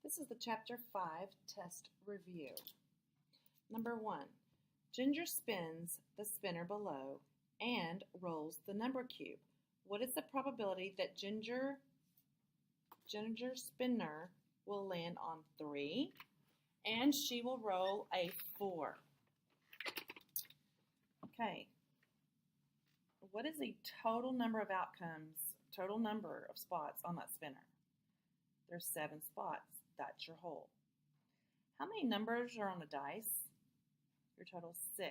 This is the Chapter 5 test review. Number 1. Ginger spins the spinner below and rolls the number cube. What is the probability that Ginger spinner will land on 3 and she will roll a 4? Okay. What is the total number of outcomes, total number of spots on that spinner? There's 7 spots. That's your hole. How many numbers are on the dice? Your total is 6.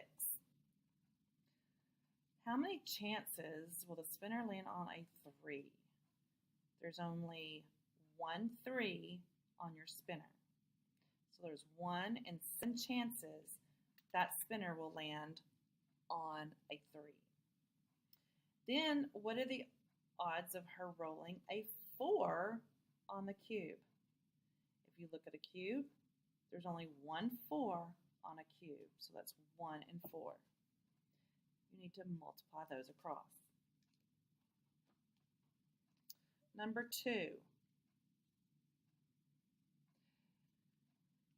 How many chances will the spinner land on a 3? There's only 1 3 on your spinner. So there's 1 in 7 chances that spinner will land on a 3. Then what are the odds of her rolling a 4 on the cube? If you look at a cube, there's only 1 4 on a cube, so that's 1 in 4. You need to multiply those across. Number 2.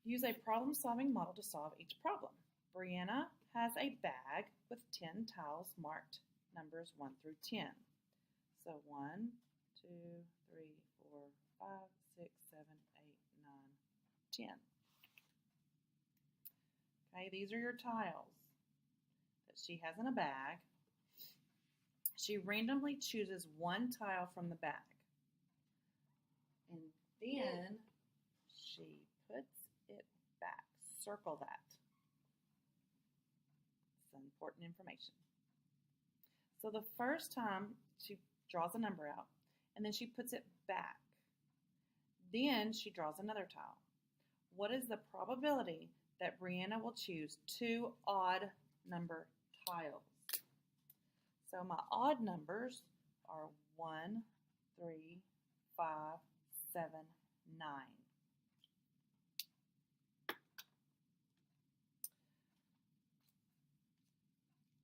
Use a problem-solving model to solve each problem. Brianna has a bag with 10 tiles marked numbers 1 through 10. So 1, 2, 3, 4, 5, 6, 7, 8, 9, 10. Okay, these are your tiles that she has in a bag. She randomly chooses 1 tile from the bag. And then she puts it back. Circle that. It's important information. So the first time she draws a number out, and then she puts it back. Then she draws another tile. What is the probability that Brianna will choose 2 odd number tiles? So my odd numbers are 1, 3, 5, 7, 9.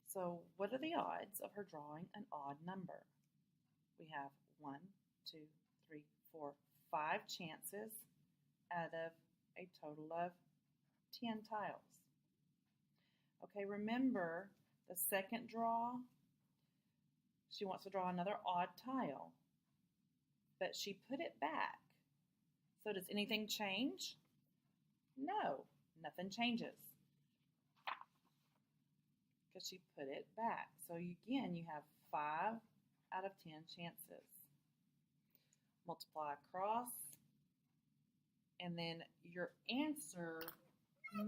So what are the odds of her drawing an odd number? We have 1, 2, 3, 4, 5 chances out of a total of 10 tiles. Okay, remember the second draw, she wants to draw another odd tile, but she put it back. So does anything change? No, nothing changes because she put it back. So again, you have 5 out of 10 chances. Multiply across, and then your answer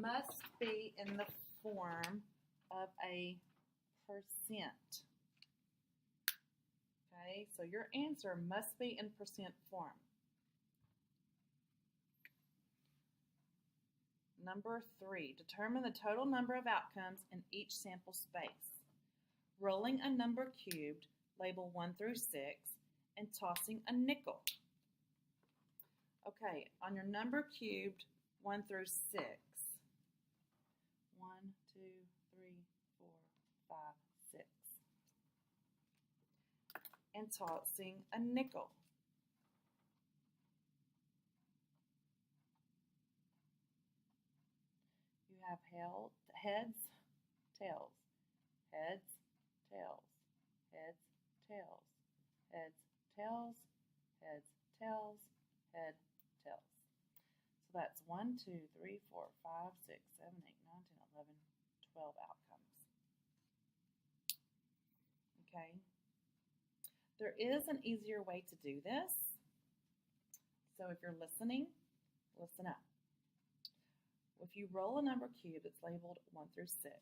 must be in the form of a percent. Okay, so your answer must be in percent form. Number 3, determine the total number of outcomes in each sample space. Rolling a number cubed, label 1 through 6, and tossing a nickel. Okay, on your number cubed 1 through 6, 1, 2, 3, 4, 5, 6, and tossing a nickel. You have heads, tails, heads, tails, heads, tails, heads, tails, heads, tails, head, tails. So that's 1, 2, 3, 4, 5, 6, 7, 8, 9, 10, 11, 12 outcomes. Okay. There is an easier way to do this. So if you're listening, listen up. If you roll a number cube that's labeled 1 through 6,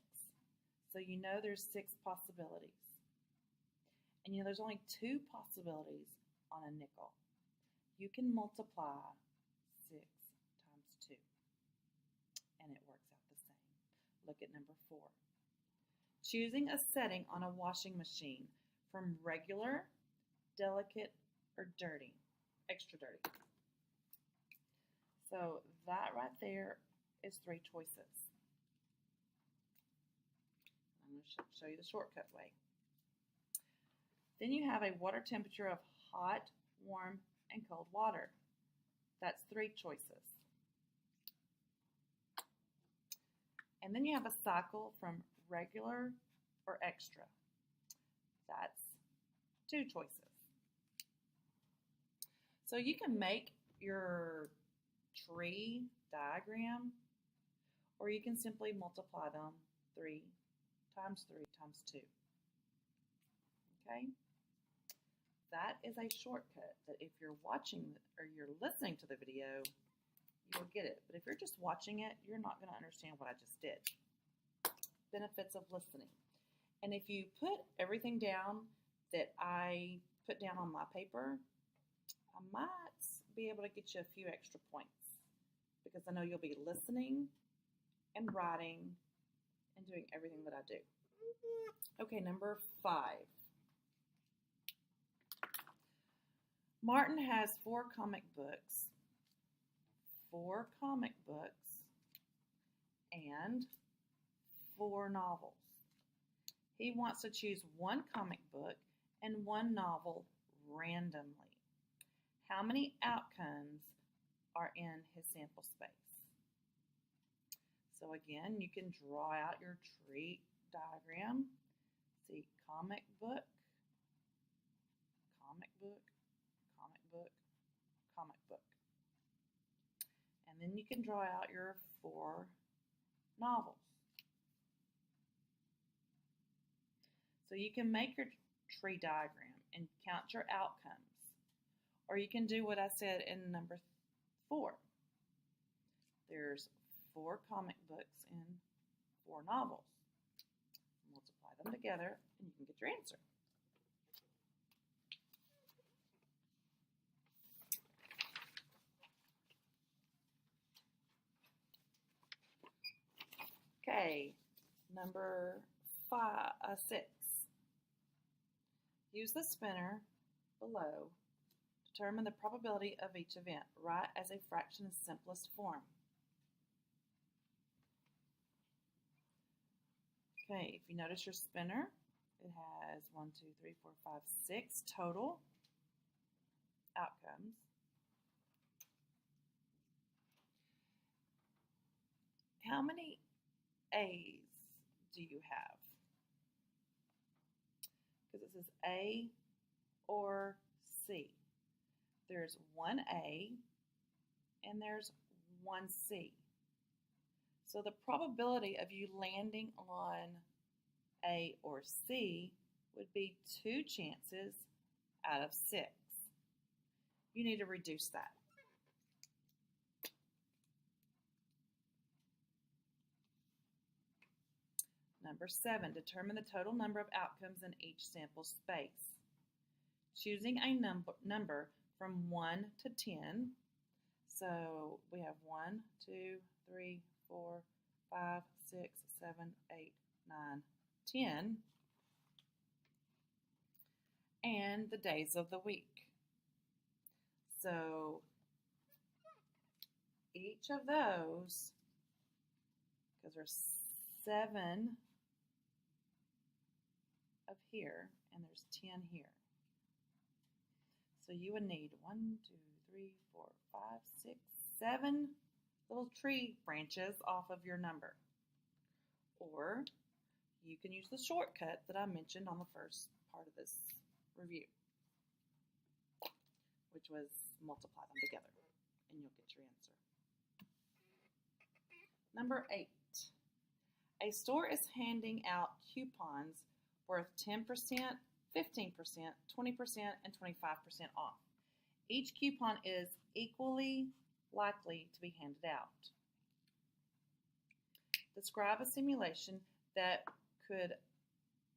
so you know there's 6 possibilities. And you know there's only 2 possibilities on a nickel. You can multiply 6 times 2, and it works out the same. Look at number 4. Choosing a setting on a washing machine from regular, delicate, or dirty, extra dirty. So that right there is 3 choices. I'm going to show you the shortcut way. Then you have a water temperature of hot, warm, and cold water. That's 3 choices. And then you have a cycle from regular or extra. That's 2 choices. So you can make your tree diagram, or you can simply multiply them 3 times 3 times 2. Okay? That is a shortcut that if you're watching or you're listening to the video, you'll get it. But if you're just watching it, you're not going to understand what I just did. Benefits of listening. And if you put everything down that I put down on my paper, I might be able to get you a few extra points because I know you'll be listening and writing and doing everything that I do. Okay, number 5. Martin has 4 comic books, and 4 novels. He wants to choose 1 comic book and 1 novel randomly. How many outcomes are in his sample space? So again, you can draw out your tree diagram. See, comic book, comic book, comic book, comic book. And then you can draw out your 4 novels. So you can make your tree diagram and count your outcomes. Or you can do what I said in number 4. There's 4 comic books and 4 novels. Multiply them together and you can get your answer. Okay, number 6. Use the spinner below. Determine the probability of each event. Write as a fraction in simplest form. Okay, if you notice your spinner, it has 1, 2, 3, 4, 5, 6 total outcomes. How many A's do you have? Because it says A or C. There's 1 A and there's 1 C. So the probability of you landing on A or C would be 2 chances out of 6. You need to reduce that. Number 7, determine the total number of outcomes in each sample space. Choosing a number from 1 to 10. So we have 1, 2, 3, 4, 5, 6, 7, 8, 9, 10. And the days of the week. So each of those, because there's 7 up here and there's 10 here. So you would need 1, 2, 3, 4, 5, 6, 7 little tree branches off of your number. Or you can use the shortcut that I mentioned on the first part of this review, which was multiply them together and you'll get your answer. Number 8. A store is handing out coupons worth 10%, 15%, 20%, and 25% off. Each coupon is equally likely to be handed out. Describe a simulation that could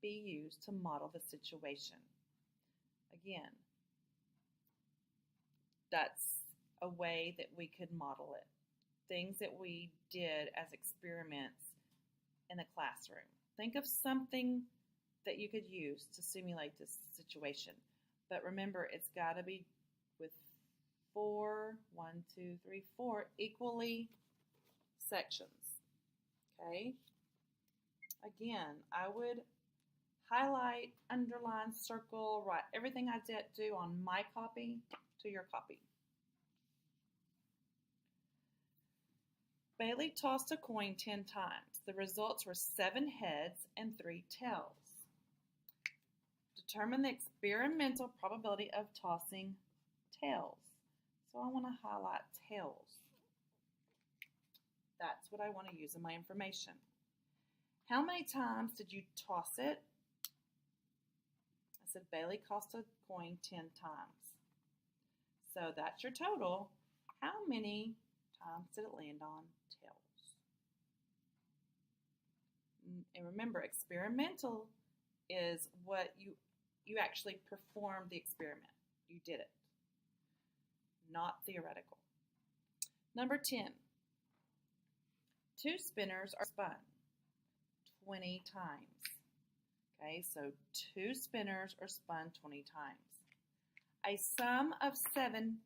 be used to model the situation. Again, that's a way that we could model it. Things that we did as experiments in the classroom. Think of something that you could use to simulate this situation. But remember, it's got to be with 4, 1, 2, 3, 4 equally sections. Okay? Again, I would highlight, underline, circle, write everything I did do on my copy to your copy. Bailey tossed a coin 10 times. The results were 7 heads and 3 tails. Determine the experimental probability of tossing tails. So I want to highlight tails. That's what I want to use in my information. How many times did you toss it? I said Bailey tossed a coin 10 times. So that's your total. How many times did it land on tails? And remember, experimental is what you actually performed the experiment. You did it. Not theoretical. Number 10. 2 spinners are spun 20 times. Okay, so 2 spinners are spun 20 times. A sum of 7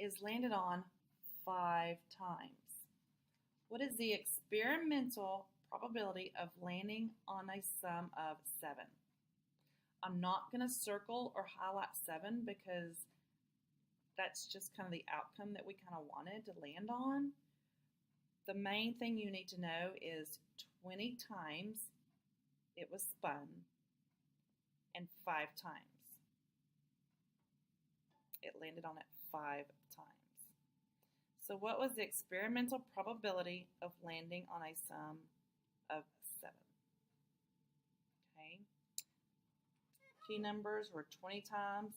is landed on 5 times. What is the experimental probability of landing on a sum of 7? I'm not going to circle or highlight 7 because that's just kind of the outcome that we kind of wanted to land on. The main thing you need to know is 20 times it was spun and 5 times. It landed on it 5 times. So what was the experimental probability of landing on a sum of 7? Okay. Key numbers were 20 times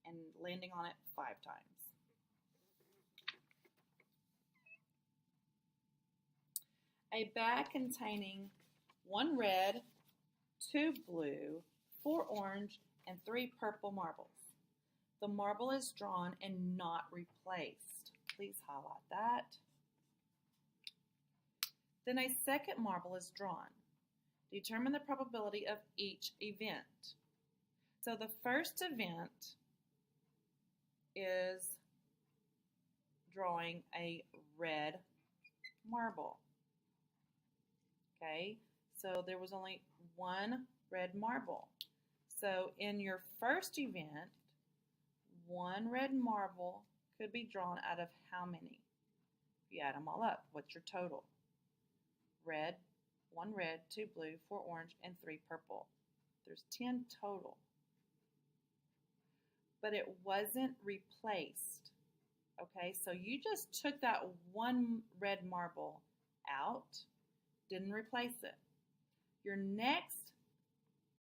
and landing on it 5 times. A bag containing 1 red, 2 blue, 4 orange, and 3 purple marbles. The marble is drawn and not replaced. Please highlight that. Then a second marble is drawn. Determine the probability of each event. So the first event is drawing a red marble. Okay, so there was only 1 red marble. So in your first event, 1 red marble could be drawn out of how many? If you add them all up, what's your total? Red, 1 red, 2 blue, 4 orange, and 3 purple. There's 10 total. But it wasn't replaced. Okay, so you just took that 1 red marble out, didn't replace it. Your next